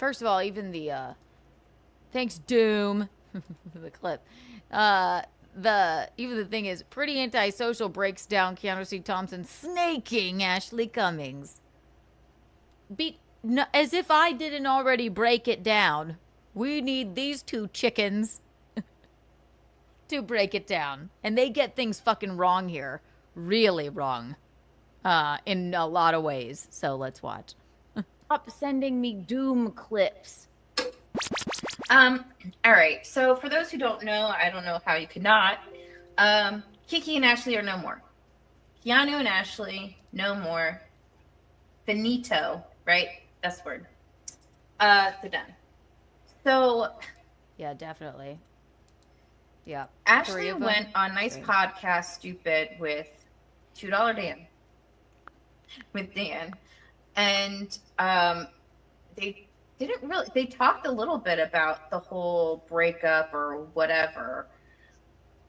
first of all, even the thanks Doom for the clip. Even the thing is pretty antisocial breaks down Keanu C. Thompson snaking Ashley Cummings. No, as if I didn't already break it down. We need these two chickens to break it down. And they get things fucking wrong here. Really wrong. In a lot of ways. So let's watch. Stop sending me Doom clips. All right. So for those who don't know, I don't know how you could not. Kiki and Ashley are no more. Keanu and Ashley, no more. Finito, right? That's the word. They're done. So yeah, definitely. Yeah. Ashley went on Nice Podcast Stupid with $2 Dan. With Dan. And they didn't really, they talked a little bit about the whole breakup or whatever.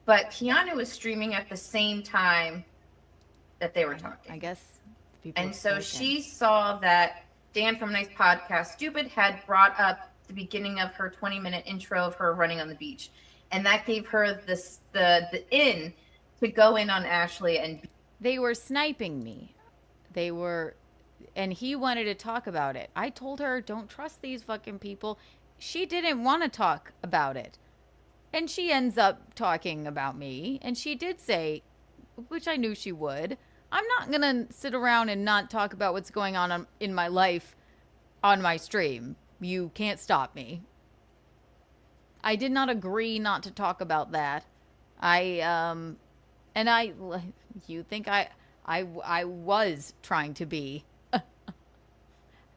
But Keanu was streaming at the same time that they were talking. I guess. And so she saw that Dan from Nice Podcast Stupid had brought up the beginning of her 20-minute intro of her running on the beach. And that gave her the in to go in on Ashley. And they were sniping me. And he wanted to talk about it. I told her, don't trust these fucking people. She didn't want to talk about it. And she ends up talking about me. And she did say, which I knew she would, I'm not going to sit around and not talk about what's going on in my life on my stream. You can't stop me. I did not agree not to talk about that. You think I was trying to be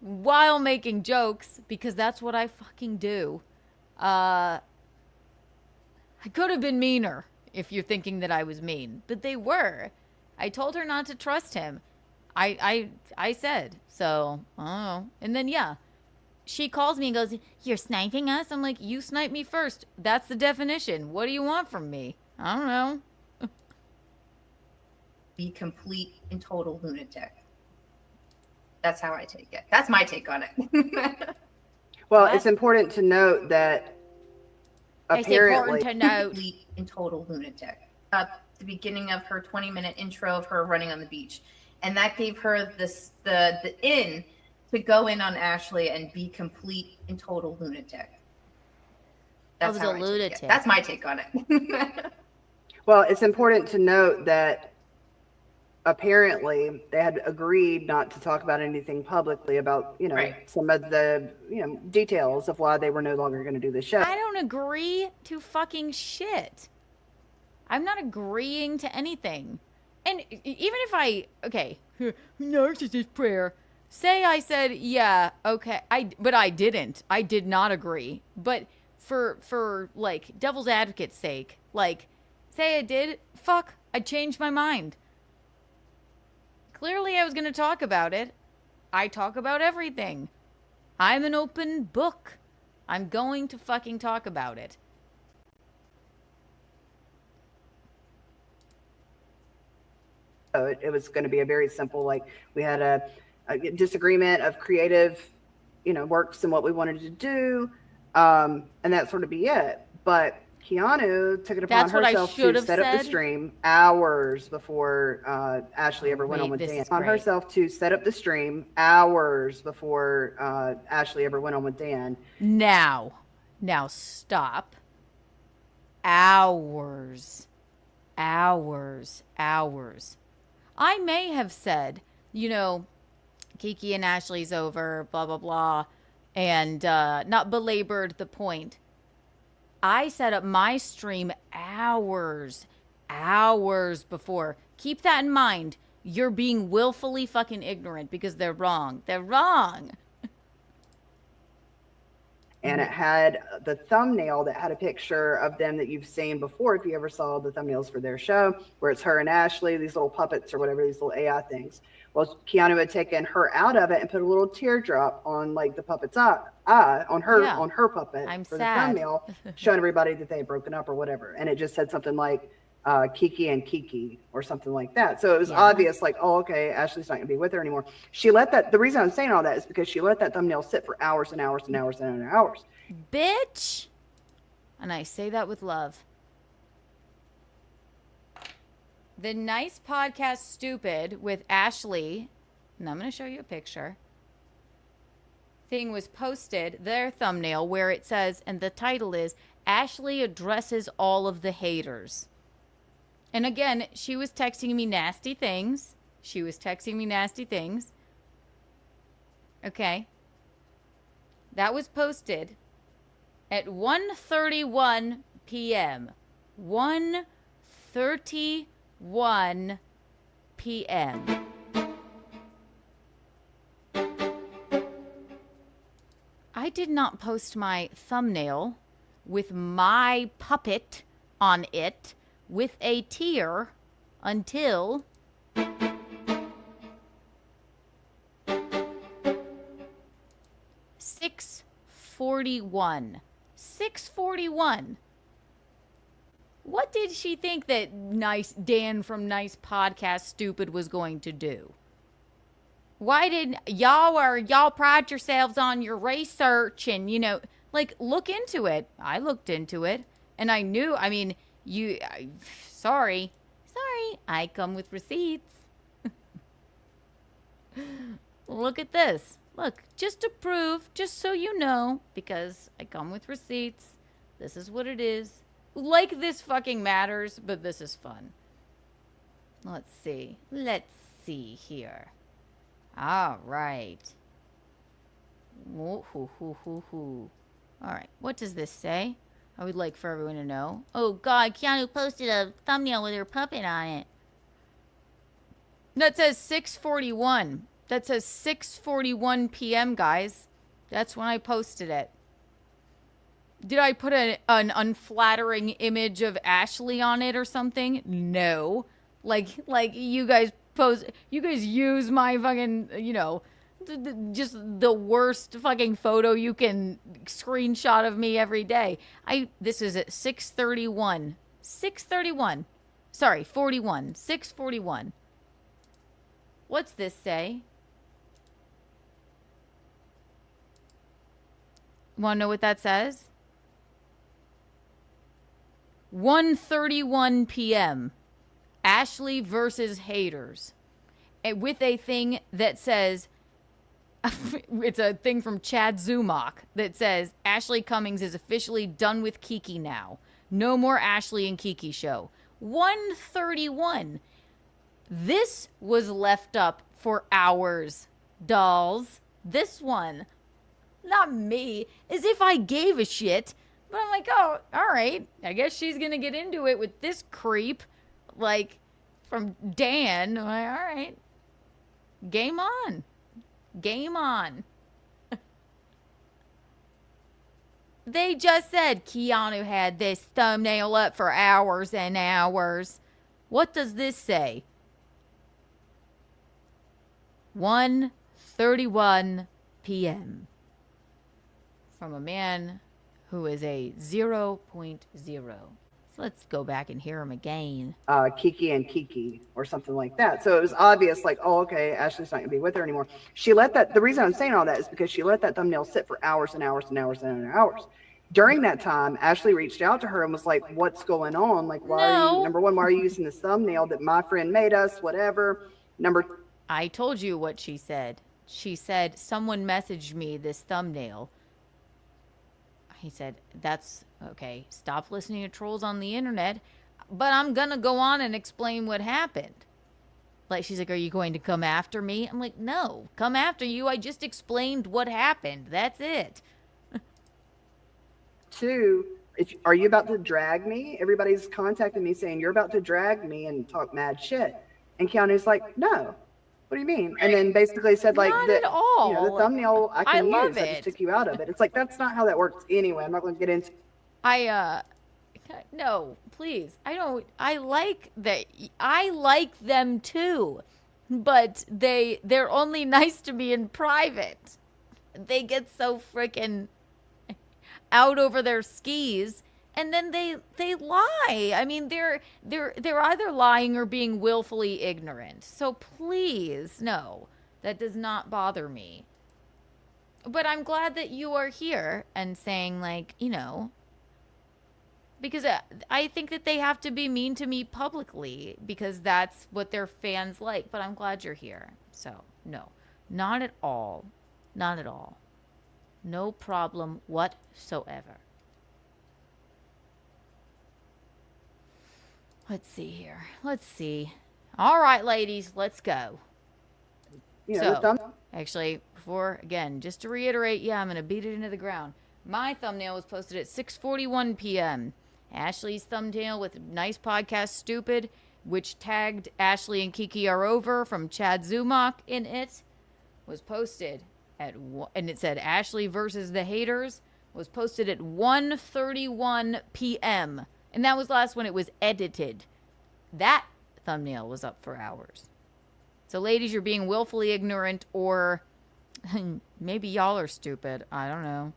while making jokes, because that's what I fucking do. I could have been meaner if you're thinking that I was mean, but they were. I told her not to trust him. I said, so, I don't know. And then, yeah, she calls me and goes, you're sniping us? I'm like, you sniped me first. That's the definition. What do you want from me? I don't know. Be complete and total lunatic. That's how I take it. That's my take on it. Well, it's important to note that apparently complete and total lunatic. Up the beginning of her 20-minute intro of her running on the beach. And that gave her the in to go in on Ashley and be complete and total lunatic. That's how I take it. That's my take on it. Well, it's important to note that apparently they had agreed not to talk about anything publicly about, some of the, details of why they were no longer going to do the show. I don't agree to fucking shit. I'm not agreeing to anything. And even if narcissist prayer, say I said, yeah, okay, but I didn't. I did not agree. But for like devil's advocate's sake, like, say I did, I changed my mind. Clearly I was going to talk about it. I talk about everything. I'm an open book. I'm going to fucking talk about it. It was going to be a very simple, like, we had a disagreement of creative, works and what we wanted to do, and that sort of be it. But Keanu took it upon herself to set up the stream hours before Ashley ever went on with Dan. On herself to set up the stream hours before Ashley ever went on with Dan. Now stop. Hours. I may have said, Kiki and Ashley's over, blah, blah, blah, and not belabored the point. I set up my stream hours before. Keep that in mind. You're being willfully fucking ignorant because they're wrong. They're wrong. And it had the thumbnail that had a picture of them that you've seen before, if you ever saw the thumbnails for their show, where it's her and Ashley, these little puppets or whatever, these little AI things. Well, Keanu had taken her out of it and put a little teardrop on like the puppet's eye on her puppet I'm for sad. The thumbnail, showing everybody that they had broken up or whatever. And it just said something like, Kiki and Kiki or something like that. So it was obvious, like, oh, okay, Ashley's not going to be with her anymore. She let that, the reason I'm saying all that is because she let that thumbnail sit for hours and hours and hours and hours. Bitch. And I say that with love. The Nice Podcast Stupid with Ashley, and I'm going to show you a picture, thing was posted, their thumbnail, where it says, and the title is, Ashley addresses all of the haters. And again, she was texting me nasty things. Okay. That was posted at 1:31 p.m. 1:31 p.m. I did not post my thumbnail with my puppet on it with a tear until 6:41. 6:41. What did she think that Nice Dan from Nice Podcast Stupid was going to do? Why did y'all pride yourselves on your research and, you know, like, look into it. I looked into it and I knew, I mean, sorry, I come with receipts. Look at this. Look, just to prove, just so you know, because I come with receipts. This is what it is. Like, this fucking matters, but this is fun. Let's see here. All right. All right. What does this say? I would like for everyone to know. Oh, God. Keanu posted a thumbnail with her puppet on it. That says 6:41. That says 6:41 p.m., guys. That's when I posted it. Did I put an unflattering image of Ashley on it or something? No. Like you guys use my fucking, you know, just the worst fucking photo you can screenshot of me every day. This is at 6:31. 6:31. Sorry, 41. 6:41. What's this say? Want to know what that says? 1:31 p.m. Ashley versus haters. And with a thing that says, it's a thing from Chad Zumach that says, Ashley Cummings is officially done with Kiki now. No more Ashley and Kiki show. 1:31. This was left up for hours, dolls. This one. Not me. As if I gave a shit. But I'm like, oh, all right. I guess she's going to get into it with this creep. Like, from Dan. I'm like, all right. Game on. Game on. They just said Keanu had this thumbnail up for hours and hours. What does this say? 1:31 p.m. From a man who is a 0.0. So let's go back and hear him again. Kiki and Kiki or something like that. So it was obvious, like, oh, okay, Ashley's not going to be with her anymore. She let that, the reason I'm saying all that is because she let that thumbnail sit for hours and hours and hours and hours. During that time, Ashley reached out to her and was like, what's going on? Like, why are you, number one, why are you using this thumbnail that my friend made us, whatever. I told you what she said. She said, someone messaged me this thumbnail. He said, that's okay. Stop listening to trolls on the internet. But I'm going to go on and explain what happened. Like, she's like, are you going to come after me? I'm like, no, come after you. I just explained what happened. That's it. Two, are you about to drag me? Everybody's contacting me saying, you're about to drag me and talk mad shit. And Keanu's like, no. What do you mean? And then basically said, like, not at all. You know, the thumbnail I can love use. it. I just took you out of it. It's like, that's not how that works anyway. I'm not going to get into. No, please. I like that. I like them too, but they're only nice to me in private. They get so freaking out over their skis and then they lie. I mean, they're either lying or being willfully ignorant. So please, no, that does not bother me. But I'm glad that you are here and saying, like, you know, because I think that they have to be mean to me publicly because that's what their fans like. But I'm glad you're here. So no, not at all, not at all. No problem whatsoever. Let's see here. Let's see. All right, ladies, let's go. Actually, before, again, just to reiterate, yeah, I'm going to beat it into the ground. My thumbnail was posted at 6:41 p.m. Ashley's thumbnail with nice podcast stupid, which tagged Ashley and Kiki Are Over from Chad Zumach in it, was posted at, and it said Ashley versus the haters, was posted at 1:31 p.m. And that was last when it was edited. That thumbnail was up for hours. So ladies, you're being willfully ignorant, or maybe y'all are stupid. I don't know.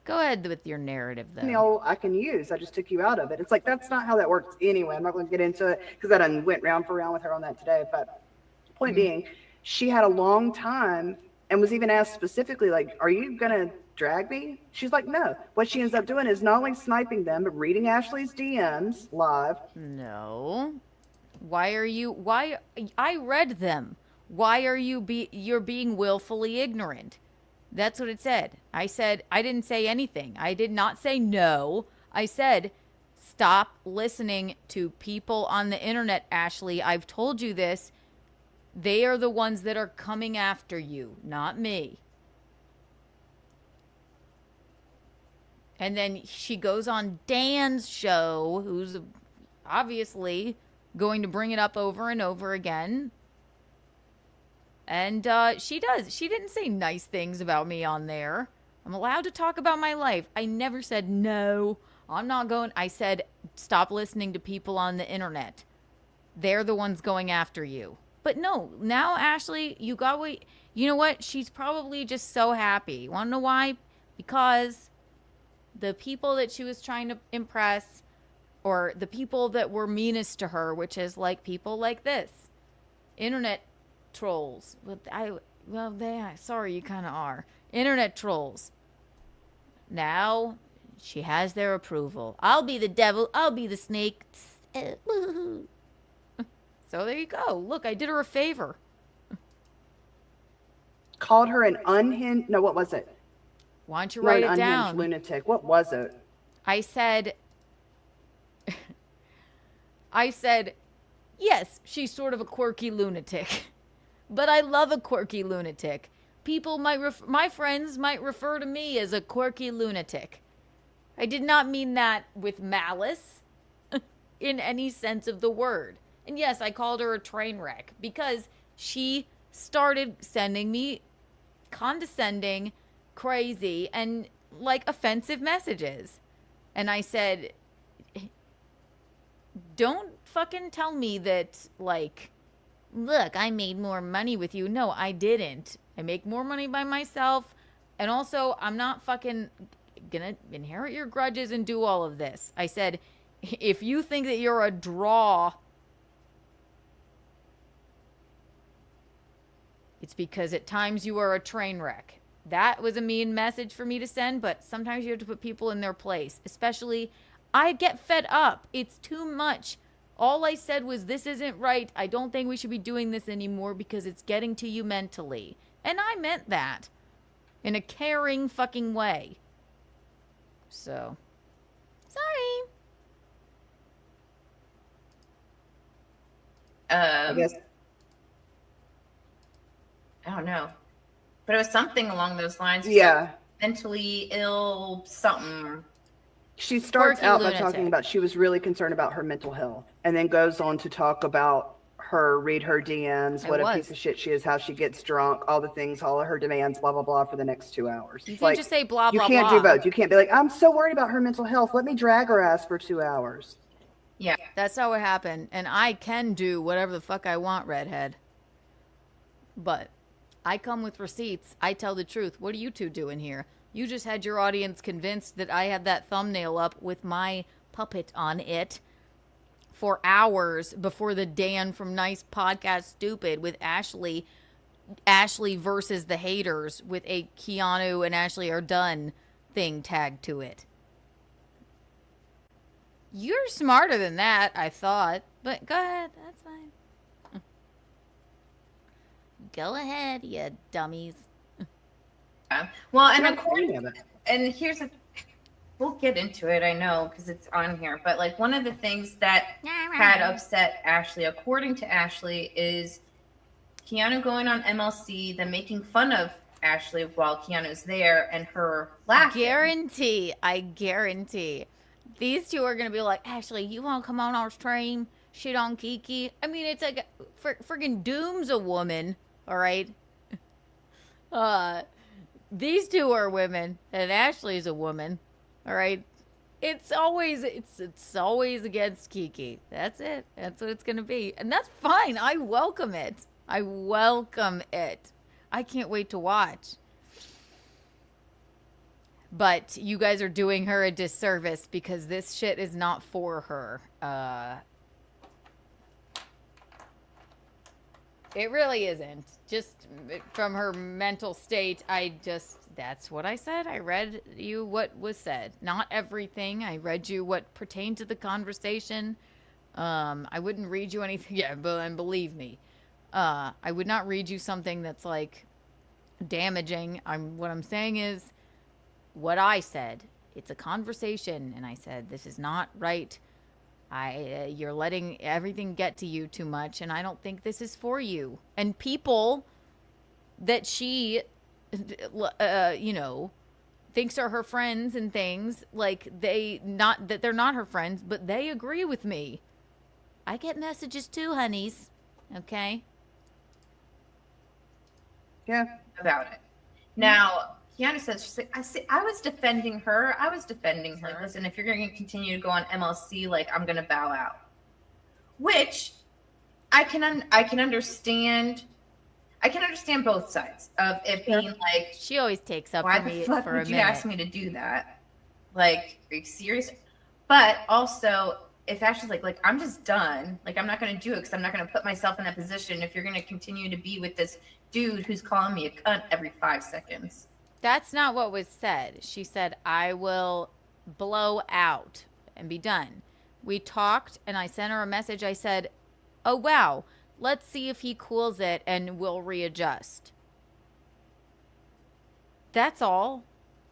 Go ahead with your narrative, though. I can use. I just took you out of it. It's like, that's not how that works anyway. I'm not going to get into it because I done went round for round with her on that today. But point being, she had a long time and was even asked specifically, like, are you going to drag me? She's like, no. What she ends up doing is not only sniping them, but reading Ashley's DMs live. No. Why I read them. Why are you're being willfully ignorant? That's what it said. I didn't say anything. I did not say no. I said, stop listening to people on the internet, Ashley. I've told you this. They are the ones that are coming after you, not me. And then she goes on Dan's show, who's obviously going to bring it up over and over again. And she does. She didn't say nice things about me on there. I'm allowed to talk about my life. I never said, no, I'm not going. I said, stop listening to people on the internet. They're the ones going after you. But no, now, Ashley, you know what? She's probably just so happy. You want to know why? Because the people that she was trying to impress, or the people that were meanest to her, which is like people like this, internet trolls. Sorry, you kind of are. Internet trolls. Now, she has their approval. I'll be the devil. I'll be the snake. So there you go. Look, I did her a favor. Called her an unhinged. No, what was it? Why don't you write it down? Lunatic. What was it? I said, yes, she's sort of a quirky lunatic. But I love a quirky lunatic. My friends might refer to me as a quirky lunatic. I did not mean that with malice in any sense of the word. And yes, I called her a train wreck because she started sending me condescending, crazy, and like offensive messages. And I said, don't fucking tell me that, like, look, I made more money with you. No, I didn't. I make more money by myself. And also, I'm not fucking gonna inherit your grudges and do all of this. I said, if you think that you're a draw, it's because at times you are a train wreck. That was a mean message for me to send, but sometimes you have to put people in their place. Especially, I get fed up. It's too much. All I said was, this isn't right. I don't think we should be doing this anymore because it's getting to you mentally. And I meant that in a caring fucking way. So, sorry. I guess. I don't know. But it was something along those lines. Yeah. Mentally ill, something. She starts Quirky out by lunatic. talking about she was really concerned about her mental health, and then goes on to talk about read her DMs, what a piece of shit she is, how she gets drunk, all the things, all of her demands, blah, blah, blah, for the next 2 hours. You It's can't like, just say blah, blah, you can't blah. do both. You can't be like, I'm so worried about her mental health. Let me drag her ass for 2 hours. Yeah. That's not what happened. And I can do whatever the fuck I want, redhead. But I come with receipts. I tell the truth. What are you two doing here? You just had your audience convinced that I had that thumbnail up with my puppet on it for hours before the Dan from Nice Podcast Stupid with Ashley versus the haters with a Keanu and Ashley are done thing tagged to it. You're smarter than that, I thought. But go ahead, that's fine. Go ahead, you dummies. Well, and here's we'll get into it, I know, because it's on here. But like one of the things that had upset Ashley, according to Ashley, is Keanu going on MLC, then making fun of Ashley while Keanu's there, and her laughing. I guarantee. These two are going to be like, Ashley, you want to come on our stream? Shit on Kiki? I mean, it's like, friggin' Doom's a woman, all right? These two are women, and Ashley's a woman, all right? It's always against Kiki. That's it. That's what it's going to be. And that's fine. I welcome it. I can't wait to watch. But you guys are doing her a disservice because this shit is not for her. It really isn't. Just from her mental state, that's what I said. I read you what was said. Not everything. I read you what pertained to the conversation. I wouldn't read you anything. Yeah, and believe me, I would not read you something that's like damaging. What I'm saying is what I said. It's a conversation, and I said this is not right. You're letting everything get to you too much, and I don't think this is for you. And people that she, thinks are her friends and things, like they're not her friends, but they agree with me. I get messages too, honeys. Okay. Yeah. About it. Now, Keanu says, she's like, I was defending her. Like, listen, if you're going to continue to go on MLC, like, I'm going to bow out. Which I can understand. I can understand both sides of it being like, she always takes up why for the me fuck for a would you minute. ask me to do that? Like, are you serious? But also, if Ashley's like, I'm just done. Like, I'm not going to do it because I'm not going to put myself in that position if you're going to continue to be with this dude who's calling me a cunt every 5 seconds. That's not what was said. She said, I will blow out and be done. We talked, and I sent her a message. I said, oh, wow, let's see if he cools it, and we'll readjust. That's all.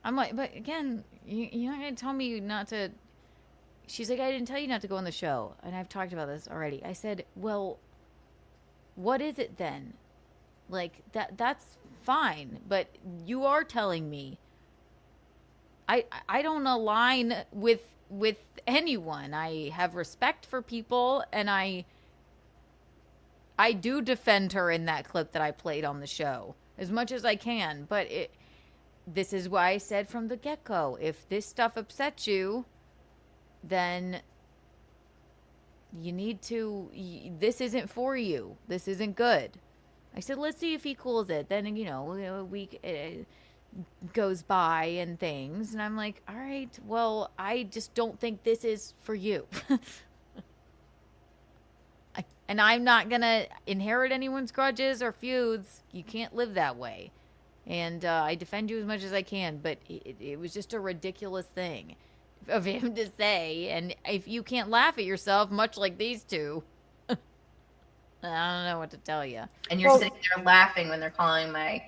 I'm like, but again, you're not going to tell me not to. She's like, I didn't tell you not to go on the show. And I've talked about this already. I said, well, what is it then? Like, that's fine, but you are telling me I don't align with anyone. I have respect for people, and I do defend her in that clip that I played on the show as much as I can, but this is why I said from the get-go, if this stuff upsets you, then you need to, this isn't for you. This isn't good. I said, let's see if he cools it. Then, a week goes by and things. And I'm like, all right, well, I just don't think this is for you. And I'm not going to inherit anyone's grudges or feuds. You can't live that way. And I defend you as much as I can. But it was just a ridiculous thing of him to say. And if you can't laugh at yourself, much like these two, I don't know what to tell you. And you're sitting there laughing when they're calling my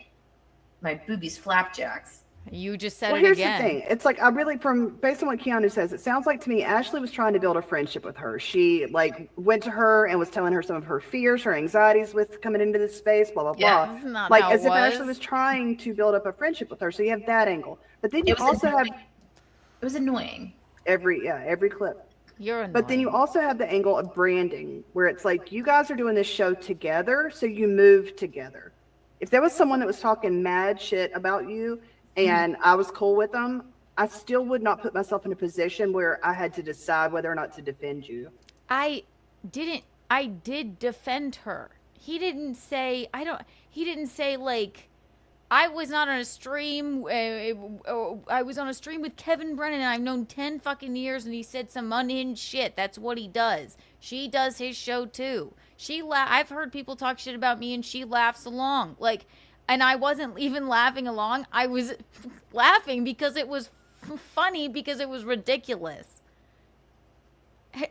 boobies flapjacks. You just said well, it here's again. The thing. It's like, based on what Keanu says, it sounds like to me, Ashley was trying to build a friendship with her. She went to her and was telling her some of her fears, her anxieties with coming into this space, blah, blah, yeah, blah. That's not like how as it if was. Ashley was trying to build up a friendship with her. So you have that angle. But then you also have. It was annoying. Every clip. You're annoying. But then you also have the angle of branding, where it's like you guys are doing this show together, so you move together. If there was someone that was talking mad shit about you and I was cool with them, I still would not put myself in a position where I had to decide whether or not to defend you. I did defend her. He didn't say like, I was not on a stream. I was on a stream with Kevin Brennan. I've known 10 fucking years, and he said some unhinged shit. That's what he does. She does his show too. I've heard people talk shit about me, and she laughs along. Like, and I wasn't even laughing along. I was laughing because it was funny, because it was ridiculous.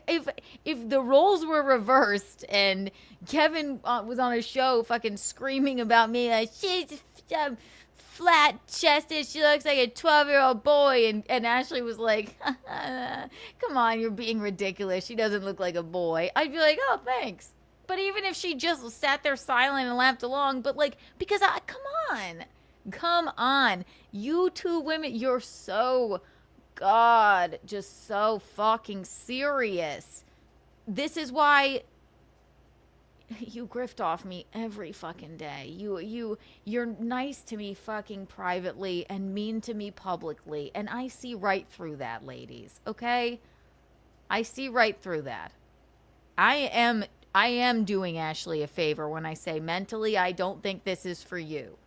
If the roles were reversed and Kevin was on a show fucking screaming about me like she's flat chested, she looks like a 12-year-old boy, and Ashley was like, come on, you're being ridiculous, she doesn't look like a boy, I'd be like, oh, thanks. But even if she just sat there silent and laughed along, but like, because come on, you two women, you're so, God, just so fucking serious. This is why you grift off me every fucking day. You're nice to me fucking privately and mean to me publicly, and I see right through that, ladies. Okay? I see right through that. I am doing Ashley a favor when I say mentally I don't think this is for you.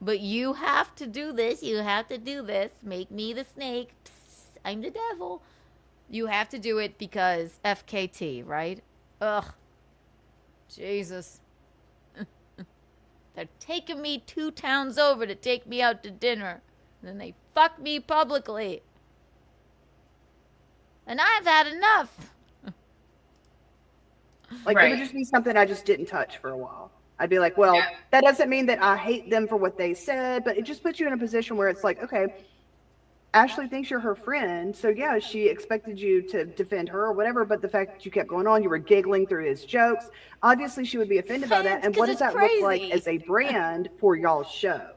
But you have to do this. You have to do this. Make me the snake. Psst, I'm the devil. You have to do it because FKT, right? Ugh. Jesus. They're taking me 2 towns over to take me out to dinner. And then they fuck me publicly. And I've had enough. Like, it would just be something I just didn't touch for a while. I'd be like, well, that doesn't mean that I hate them for what they said, but it just puts you in a position where it's like, okay, Ashley thinks you're her friend. So yeah, she expected you to defend her or whatever, but the fact that you kept going on, you were giggling through his jokes. Obviously she would be offended by that. And what does that look like as a brand for y'all's show?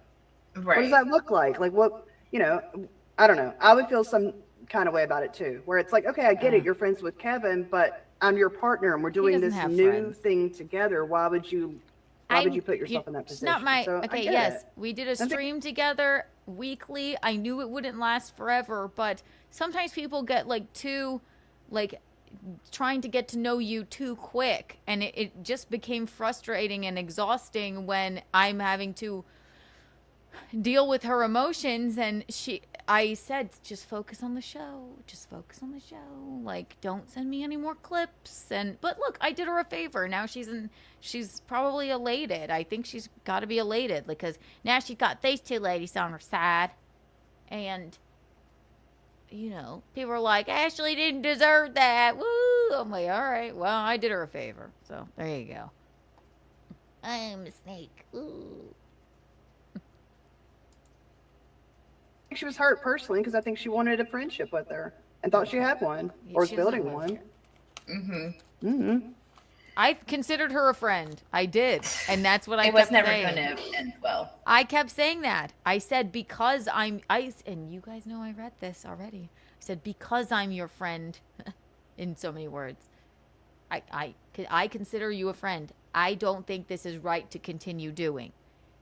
Right. What does that look like? Like what, I don't know. I would feel some kind of way about it too, where it's like, okay, I get it. You're friends with Kevin, but I'm your partner and we're doing this new thing together. Why would you put yourself in that position? Not my, so okay, yes. We did a stream together weekly. I knew it wouldn't last forever, but sometimes people get too trying to get to know you too quick. And it just became frustrating and exhausting when I'm having to deal with her emotions. And I said, just focus on the show. Just focus on the show. Like, don't send me any more clips. But look, I did her a favor. Now she's probably elated. I think she's got to be elated because now she's got these 2 ladies on her side. And, people are like, Ashley didn't deserve that. Woo! I'm like, all right, well, I did her a favor. So there you go. I'm a snake. Ooh. She was hurt personally because I think she wanted a friendship with her and thought she had one or was building one. I considered her a friend. I did, and that's what I kept saying. It was never going to end well. I kept saying that. I said because and you guys know I read this already. I said because I'm your friend, in so many words. I consider you a friend. I don't think this is right to continue doing.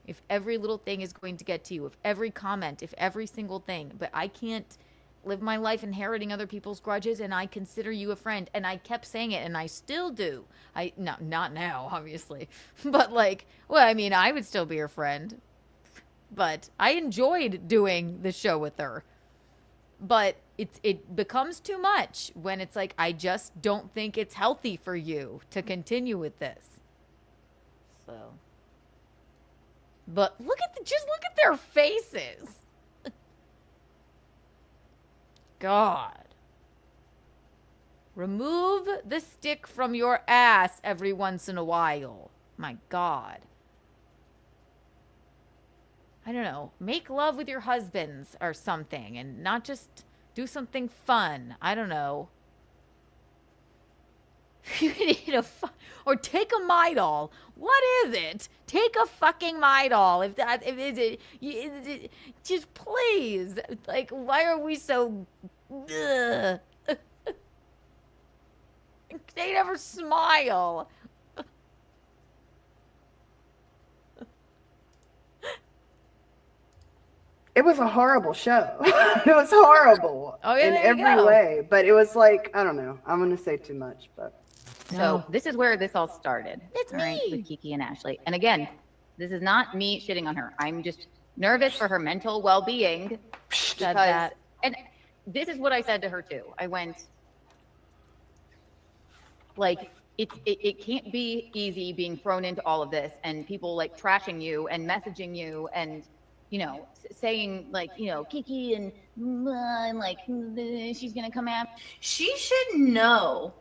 If every little thing is going to get to you, if every comment, if every single thing, but I can't live my life inheriting other people's grudges, and I consider you a friend. And I kept saying it, and I still do. Not now, obviously. But I would still be your friend. But I enjoyed doing the show with her. But it becomes too much when it's like, I just don't think it's healthy for you to continue with this. So... But look at their faces. God. Remove the stick from your ass every once in a while. My God. I don't know. Make love with your husbands or something and not just do something fun. I don't know. You need or take a Midol. What is it? Take a fucking Midol. Just please. Like, why are we so? Ugh. They never smile. It was a horrible show. It was horrible in every way. But it was like, I don't know. I'm going to say too much, but. So this is where this all started. It's me. With Kiki and Ashley. And again, This is not me shitting on her. I'm just nervous for her mental well-being. And this is what I said to her too. I went, like, it can't be easy being thrown into all of this and people like trashing you and messaging you and, you know, saying like, you know, Kiki and like she's gonna come after. She should know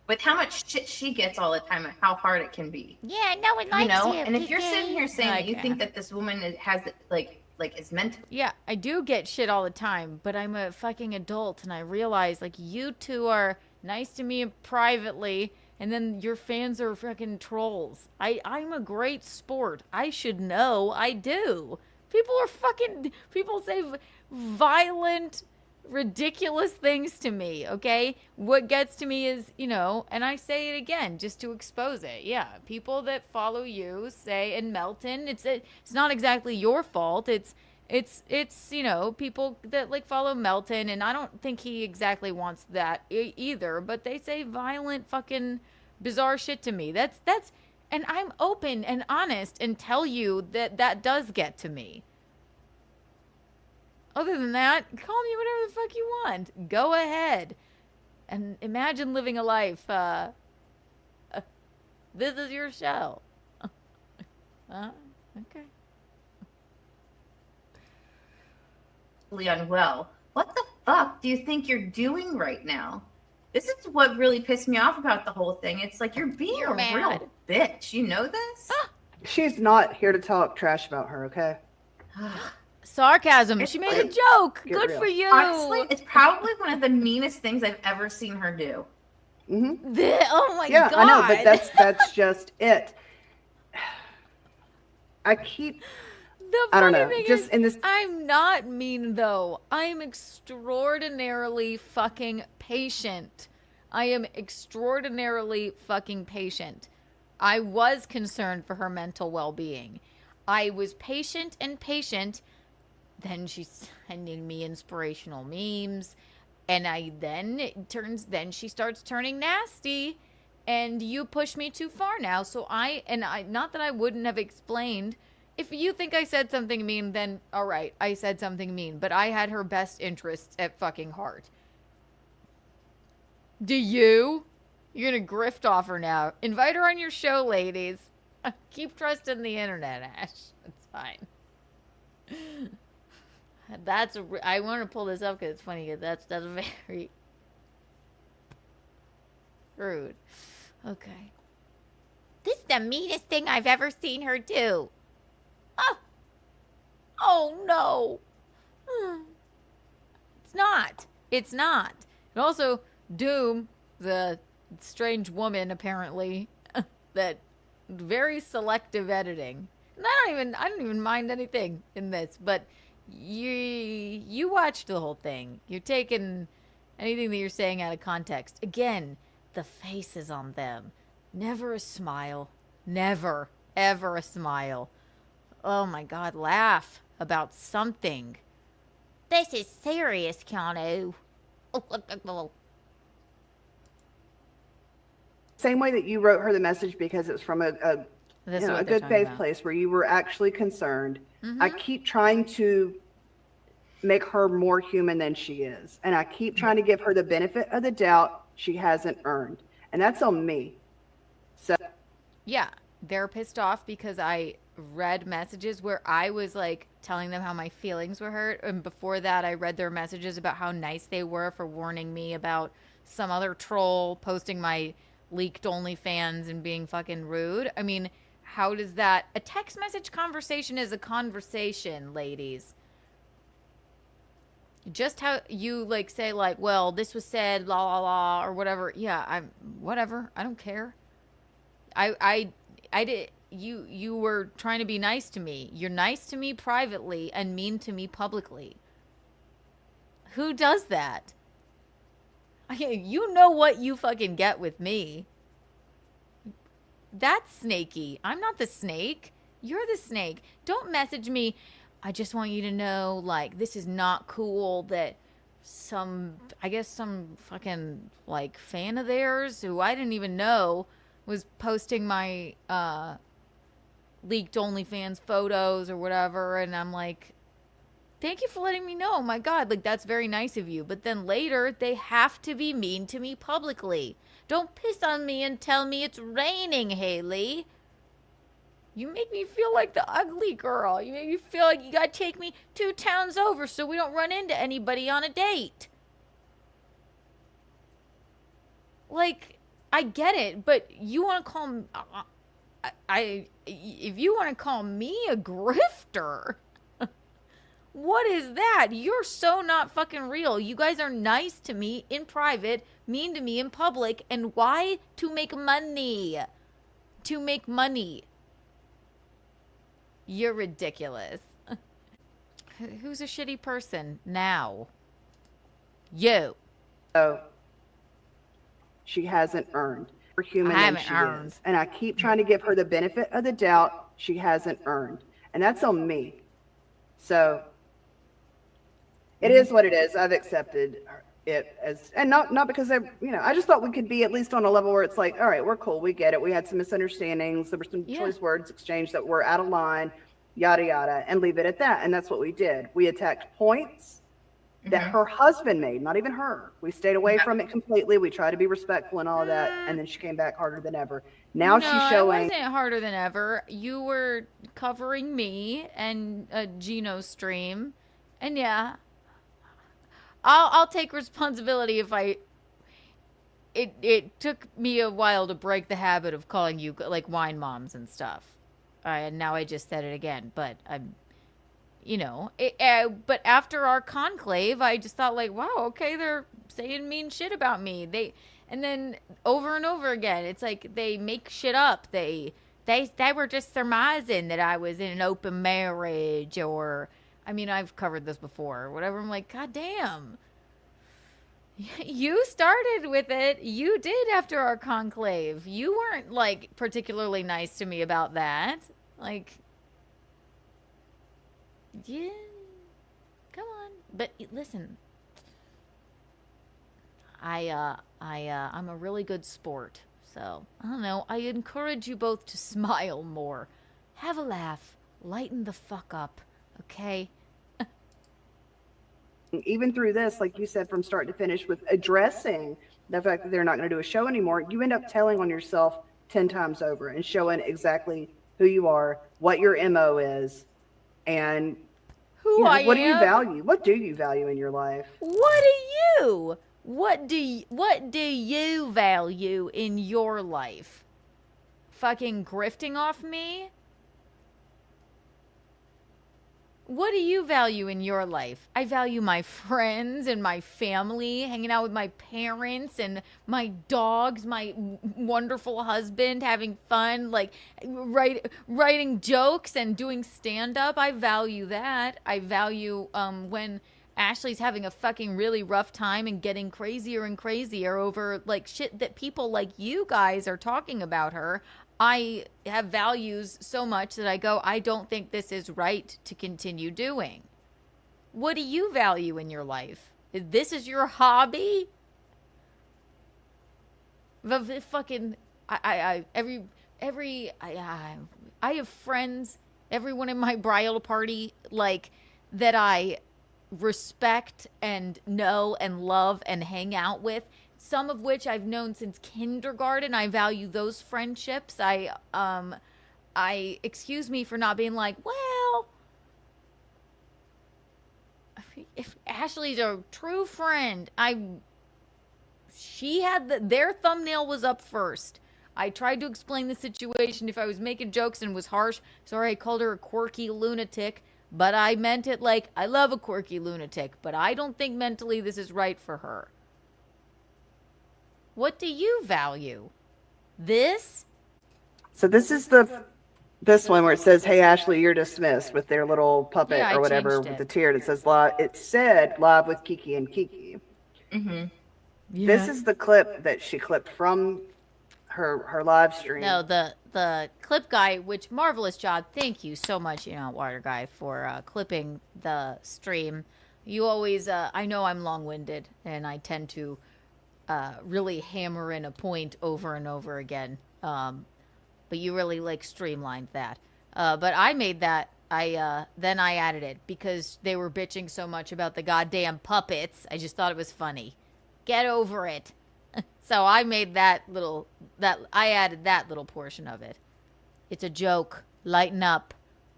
with how much shit she gets all the time and how hard it can be. Yeah, no one likes You know, you, and if you're Kiki. sitting here saying that you Okay. think that this woman has like is meant. Yeah, I do get shit all the time, but I'm a fucking adult and I realize like you two are nice to me privately and then your fans are fucking trolls. I'm a great sport. I should know. I do. People say violent, ridiculous things to me, okay? What gets to me is, you know, and I say it again just to expose it. Yeah, people that follow you say, and Melton, it's not exactly your fault. It's you know, people that like follow Melton, and I don't think he exactly wants that either, but they say violent fucking bizarre shit to me. That's and I'm open and honest and tell you that does get to me. Other than that, call me whatever the fuck you want. Go ahead. And imagine living a life. This is your show. Okay. Unwell. What the fuck do you think you're doing right now? This is what really pissed me off about the whole thing. It's like you're being a mad. real bitch. You know this? She's not here to talk trash about her, okay? Sarcasm. It's She made a like- joke. Get Good real. for you. Honestly, it's probably one of the meanest things I've ever seen her do. Oh my Yeah, god. I know, but that's just it. I keep The I don't funny know, thing just is, in this- I'm not mean though. I'm extraordinarily fucking patient. I am extraordinarily fucking patient. I was concerned for her mental well-being. I was patient. Then she's sending me inspirational memes, and then she starts turning nasty, and you push me too far now. So I not that I wouldn't have explained. If you think I said something mean, then all right, I said something mean, but I had her best interests at fucking heart. Do you? You're gonna grift off her now. Invite her on your show, ladies. Keep trusting the internet, Ash. It's fine. I want to pull this up because it's funny. Cause that's very rude. Okay. This is the meanest thing I've ever seen her do. Oh no. It's not. And also, Doom, the strange woman apparently, that very selective editing. And I don't even mind anything in this, but you watched the whole thing. You're taking anything that you're saying out of context. Again, the faces on them. Never a smile. Never, ever a smile. Oh my God, laugh about something. This is serious, Keanu. same way that you wrote her the message because it's from a good faith place where you were actually concerned. Mm-hmm. I keep trying to make her more human than she is. And I keep trying to give her the benefit of the doubt she hasn't earned. And that's on me. So yeah, they're pissed off because I read messages where I was like telling them how my feelings were hurt. And before that, I read their messages about how nice they were for warning me about some other troll posting my leaked OnlyFans and being fucking rude. I mean, how does that... A text message conversation is a conversation, ladies. Just how you like say like, well, this was said, la la la, or whatever. Yeah, whatever. I don't care. I did. You were trying to be nice to me. You're nice to me privately and mean to me publicly. Who does that? You know what you fucking get with me. That's snaky. I'm not the snake. You're the snake. Don't message me. I just want you to know, like, this is not cool that some fucking, like, fan of theirs who I didn't even know was posting my, leaked OnlyFans photos or whatever, and I'm like, thank you for letting me know. Oh my God, like, that's very nice of you. But then later, they have to be mean to me publicly. Don't piss on me and tell me it's raining, Haley. You make me feel like the ugly girl. You make me feel like you gotta take me 2 towns over so we don't run into anybody on a date. Like, I get it, but you want to call if you want to call me a grifter, what is that? You're so not fucking real. You guys are nice to me in private, mean to me in public, and why? To make money. To make money. You're ridiculous. Who's a shitty person now? You. So she hasn't earned. We're human than she is. And I keep trying to give her the benefit of the doubt. She hasn't earned. And that's on me. So it is what it is. I've accepted it as, and not because I just thought we could be at least on a level where it's like, all right, we're cool. We get it. We had some misunderstandings. There were some choice words exchanged that were out of line, yada, yada, and leave it at that. And that's what we did. We attacked points that her husband made, not even her. We stayed away from it completely. We tried to be respectful and all of that. And then she came back harder than ever. Now she's showing. It wasn't harder than ever. You were covering me and Gino's stream. And yeah, I'll take responsibility if it took me a while to break the habit of calling you like wine moms and stuff. And now I just said it again, but I'm, but after our conclave, I just thought like, wow, okay, they're saying mean shit about me. And then over and over again, it's like they make shit up. They were just surmising that I was in an open marriage, or, I mean, I've covered this before or whatever. I'm like, God damn. You started with it. You did after our conclave. You weren't like particularly nice to me about that. Like, yeah, come on. But listen, I'm a really good sport. So, I don't know. I encourage you both to smile more. Have a laugh. Lighten the fuck up. Okay? Even through this, like you said, from start to finish, with addressing the fact that they're not going to do a show anymore, you end up telling on yourself 10 times over and showing exactly who you are, what your MO is, and what do you value? What do you value in your life? What do you value in your life? Fucking grifting off me? What do you value in your life? I value my friends and my family, hanging out with my parents and my dogs, my wonderful husband, having fun, like writing jokes and doing stand-up. I value that. I value when Ashley's having a fucking really rough time and getting crazier and crazier over like shit that people like you guys are talking about her. I have values so much that I go, I don't think this is right to continue doing. What do you value in your life? This is your hobby? Fucking, I have friends, everyone in my bridal party, like, that I respect and know and love and hang out with. Some of which I've known since kindergarten. I value those friendships. I excuse me for not being like, well, if Ashley's a true friend, she had their thumbnail was up first. I tried to explain the situation. If I was making jokes and was harsh, sorry, I called her a quirky lunatic, but I meant it like, I love a quirky lunatic, but I don't think mentally this is right for her. What do you value? This? So this is this one where it says, "Hey Ashley, you're dismissed," with their little puppet or whatever with the tear. It says live. It said live with Kiki and Kiki. Mm-hmm. Yeah. This is the clip that she clipped from her live stream. No, the clip guy, which marvelous job. Thank you so much, Water Guy, for clipping the stream. You always, I know I'm long-winded, and I tend to really hammer in a point over and over again. But you really streamlined that. But I made that. Then I added it because they were bitching so much about the goddamn puppets. I just thought it was funny. Get over it. So I made I added that little portion of it. It's a joke. Lighten up.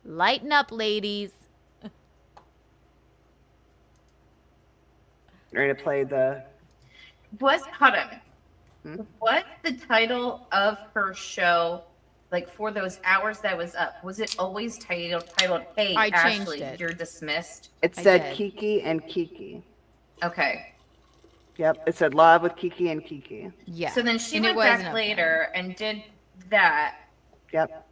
Lighten up, ladies. Ready to play the... Hold on. What the title of her show, like for those hours that was up, was it always titled "Hey I changed Ashley, it. you're dismissed"? It I said did. Kiki and Kiki. Okay. Yep, it said Live with Kiki and Kiki. Yeah. So then she And it went wasn't back up later and did that. Yep.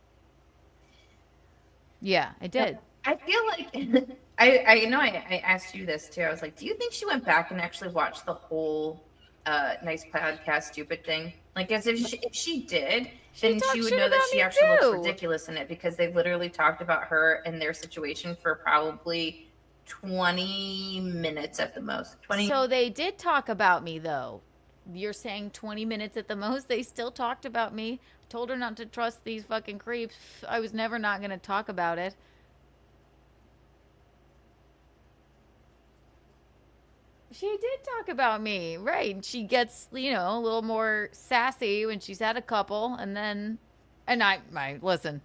Yeah, I did. I feel like I know I asked you this too. I was like, do you think she went back and actually watched the whole Nice Podcast Stupid thing? Like, as if she did, then talked she would shit know that about she me actually looks too. ridiculous in it because they literally talked about her and their situation for probably 20 minutes at the most. 20. So they did talk about me, though. You're saying 20 minutes at the most. They still talked about me. Told her not to trust these fucking creeps. I was never not going to talk about it. She did talk about me, right? She gets, a little more sassy when she's had a couple, and then, and I listen,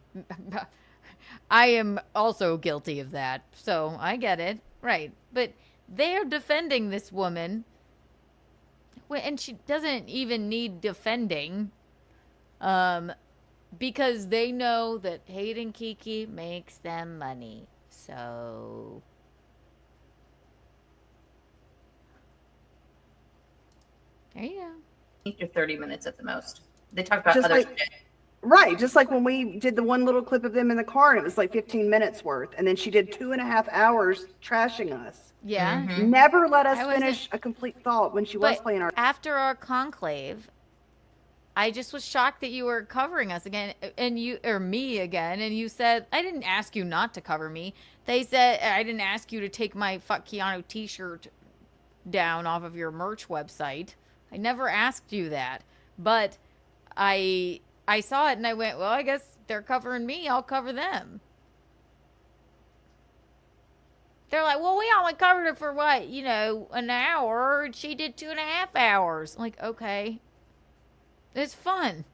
I am also guilty of that, so I get it, right? But they're defending this woman, and she doesn't even need defending, because they know that hating Kiki makes them money, so... There you go. Or 30 minutes at the most. They talk about Just other like- shit. Right, just like when we did the one little clip of them in the car and it was like 15 minutes worth. And then she did 2.5 hours trashing us. Yeah. Mhm. Never let us I wasn't- finish a complete thought when she was But playing our... after our conclave, I just was shocked that you were covering us again, and me again, and you said, I didn't ask you not to cover me. They said, I didn't ask you to take my Fuck Keanu t-shirt down off of your merch website. I never asked you that. But I saw it and I went, well, I guess they're covering me. I'll cover them. They're like, well, we only covered her for what, an hour. She did 2.5 hours. I'm like, okay. It's fun.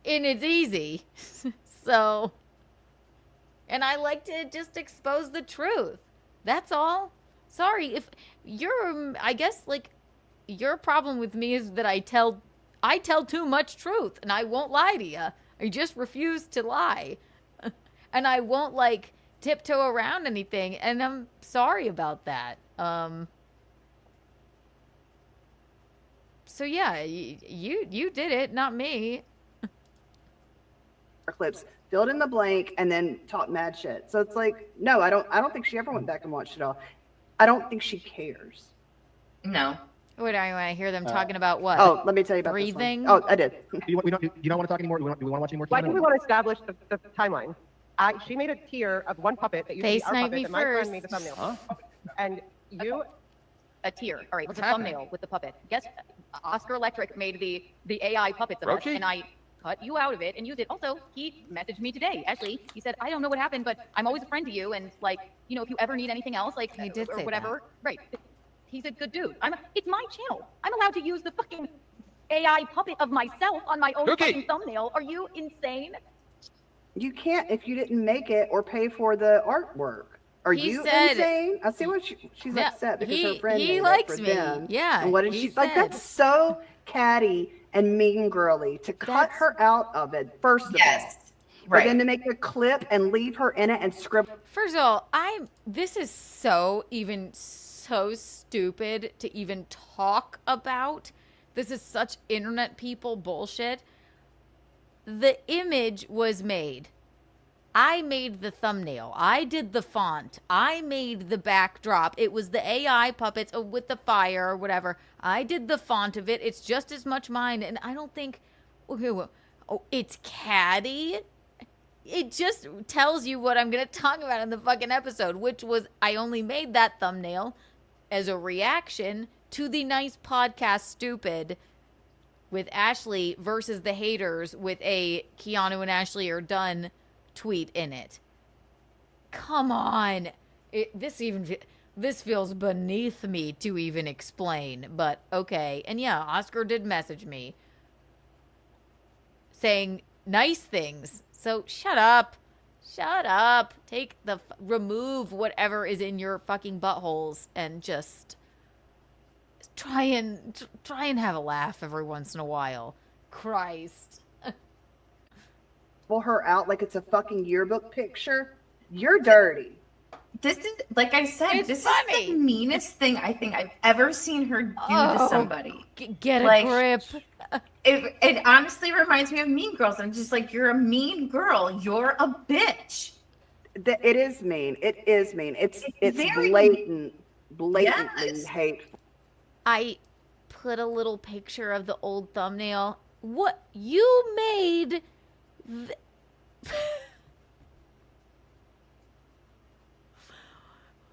And it's easy. So, and I like to just expose the truth. That's all. Sorry, if I guess, your problem with me is that I tell too much truth, and I won't lie to you. I just refuse to lie. And I won't, tiptoe around anything, and I'm sorry about that. So, yeah, you did it, not me. clips, filled in the blank, and then talk mad shit. So it's like, no, I don't think she ever went back and watched it all. I don't think she cares. No. What do I want to hear them talking about? What? Oh, let me tell you about Breathing? this one. Oh, I did. Do you want to talk anymore? Do we want to watch any more? Why do we want to establish the timeline? She made a tier of one puppet that used to be Face our night puppet me that my friend first. made the thumbnail. Huh? And you, A tier. All right, What's the happening? thumbnail with the puppet. Guess Oscar Electric made the AI puppets of us, Rochi? and I cut you out of it and used it. Also, he messaged me today. Ashley, he said, I don't know what happened, but I'm always a friend to you, and if you ever need anything else, He did or say whatever, right? He's a good dude. It's my channel. I'm allowed to use the fucking AI puppet of myself on my own Cookie. fucking thumbnail. Are you insane? You can't if you didn't make it or pay for the artwork. Are He you said- insane? I see what she's No, upset because he- her friend he made it likes for me. them. Yeah, And what did he she like? said- That's so catty and mean girly to cut That's- her out of it. First of all, Yes. but Right. then to make a clip and leave her in it and scribble. First of all, this is so stupid to even talk about. This is such internet people bullshit. The image was made. I made the thumbnail. I did the font. I made the backdrop. It was the AI puppets with the fire or whatever. I did the font of it. It's just as much mine. And I don't think, it's catty. It just tells you what I'm going to talk about in the fucking episode, which was I only made that thumbnail as a reaction to the Nice Podcast Stupid with Ashley versus the haters with a Keanu and Ashley are done tweet in it. Come on. This feels beneath me to even explain, but okay. And yeah, Oscar did message me saying nice things. So shut up. Shut up. Remove whatever is in your fucking buttholes and just try and have a laugh every once in a while. Christ. Pull her out like it's a fucking yearbook picture. You're dirty. This is, like I said, It's this funny. is the meanest thing I think I've ever seen her do to somebody. Get a Like, grip. It honestly reminds me of Mean Girls. I'm just like, you're a mean girl. You're a bitch. It is mean. It is mean. It's very blatantly Yes. hateful. I put a little picture of the old thumbnail. What you made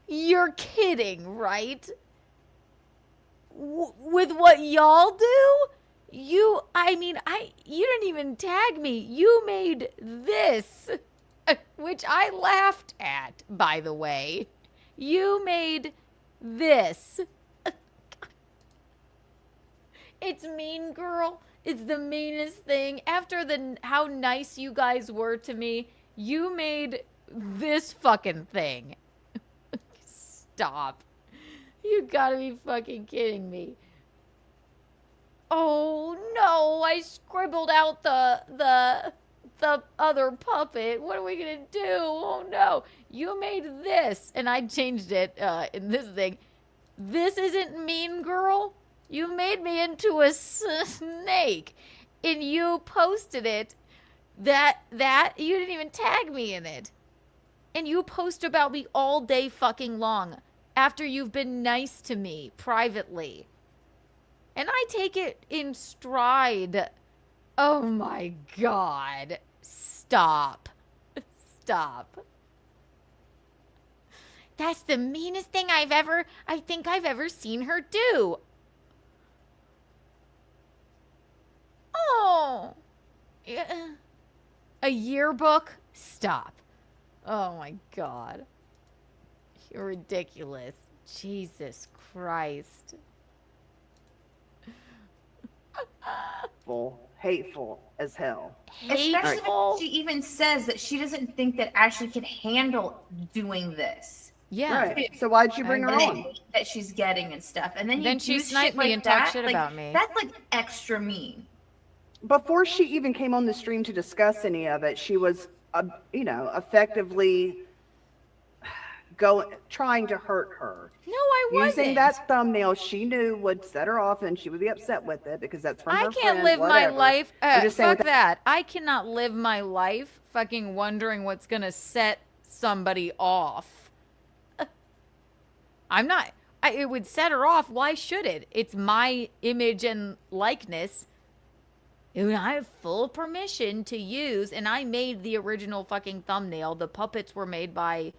You're kidding, right? With what y'all do? You didn't even tag me. You made this, which I laughed at, by the way. You made this. It's Mean Girl. It's the meanest thing. After how nice you guys were to me, you made this fucking thing. Stop. You gotta be fucking kidding me. Oh no, I scribbled out the other puppet. What are we gonna do? Oh no. You made this, and I changed it in this thing. This isn't Mean Girl. You made me into a snake, and you posted it. That you didn't even tag me in it, and you post about me all day fucking long after you've been nice to me privately, and I take it in stride. Oh my God! Stop! That's the meanest thing I think I've ever seen her do. Oh, yeah. A yearbook? Stop. Oh my God. You're ridiculous. Jesus Christ. Hateful as hell. Especially Hateful? when she even says that she doesn't think that Ashley can handle doing this. Yeah. Right. So why'd you bring her And the on? hate that she's getting and stuff. And then Then you she do sniped shit me like and talked that, shit like, about me. That's like extra mean. Before she even came on the stream to discuss any of it, she was, effectively trying to hurt her. No, I wasn't. Using that thumbnail she knew would set her off and she would be upset with it because that's from her I can't friend, live my whatever. life. I'm just saying Fuck with that. I cannot live my life fucking wondering what's gonna set somebody off. I'm not. It would set her off. Why should it? It's my image and likeness. And I have full permission to use, and I made the original fucking thumbnail. The puppets were made by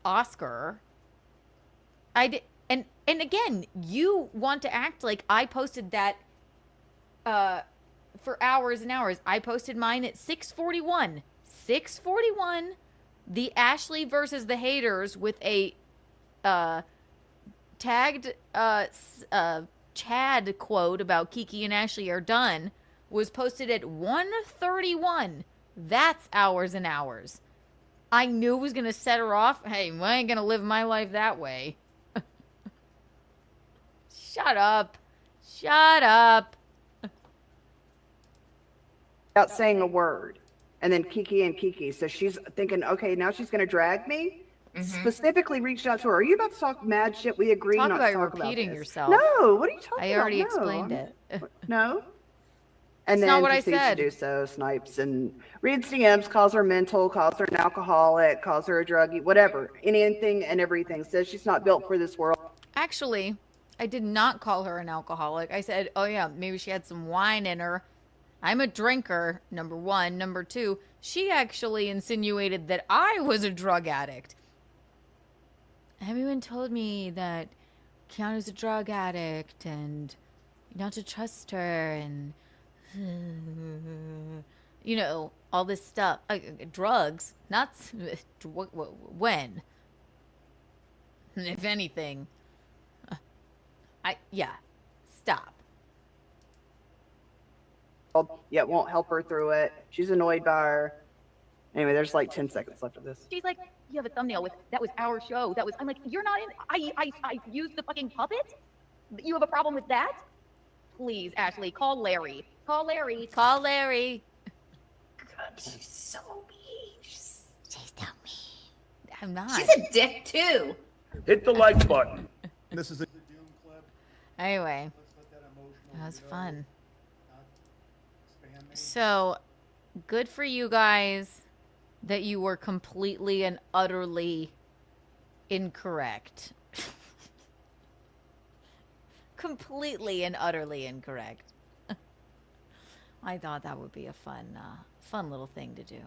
Oscar. I did, and again, you want to act like I posted that for hours and hours. I posted mine at 6:41. 6:41. The Ashley versus the haters with a tagged Chad quote about Kiki and Ashley are done was posted at 1:31. That's hours and hours. I knew it was going to set her off. Hey, I ain't going to live my life that way. Shut up. Shut up. without saying a word. And then Kiki. So she's thinking, okay, now she's going to drag me. Specifically reached out to her. Are you about to talk mad shit? We agreed Talk not about to talk repeating about this. yourself. No, what are you talking I about? already No. explained it. No. And It's then not what I proceeds said. to do so, snipes and reads DMs, calls her mental, calls her an alcoholic, calls her a druggie, whatever. Anything and everything. Says she's not built for this world. Actually, I did not call her an alcoholic. I said, oh yeah, maybe she had some wine in her. I'm a drinker, number one. Number two, she actually insinuated that I was a drug addict. Everyone told me that Keanu's a drug addict and not to trust her and you know, all this stuff. Drugs, not when, if anything. Yeah, stop. Yet won't help her through it. She's annoyed by her. Anyway, there's like 10 seconds left of this. She's like, you have a thumbnail with, that was our show. That was, I'm like, you're not in, I used the fucking puppet? You have a problem with that? Please, Ashley, call Larry. Call Larry. Call Larry. God, she's so mean. She's so mean. I'm not. She's a dick too. Hit the like button. This is a Anyway, that was fun. So, good for you guys that you were completely and utterly incorrect. Completely and utterly incorrect. I thought that would be a fun little thing to do.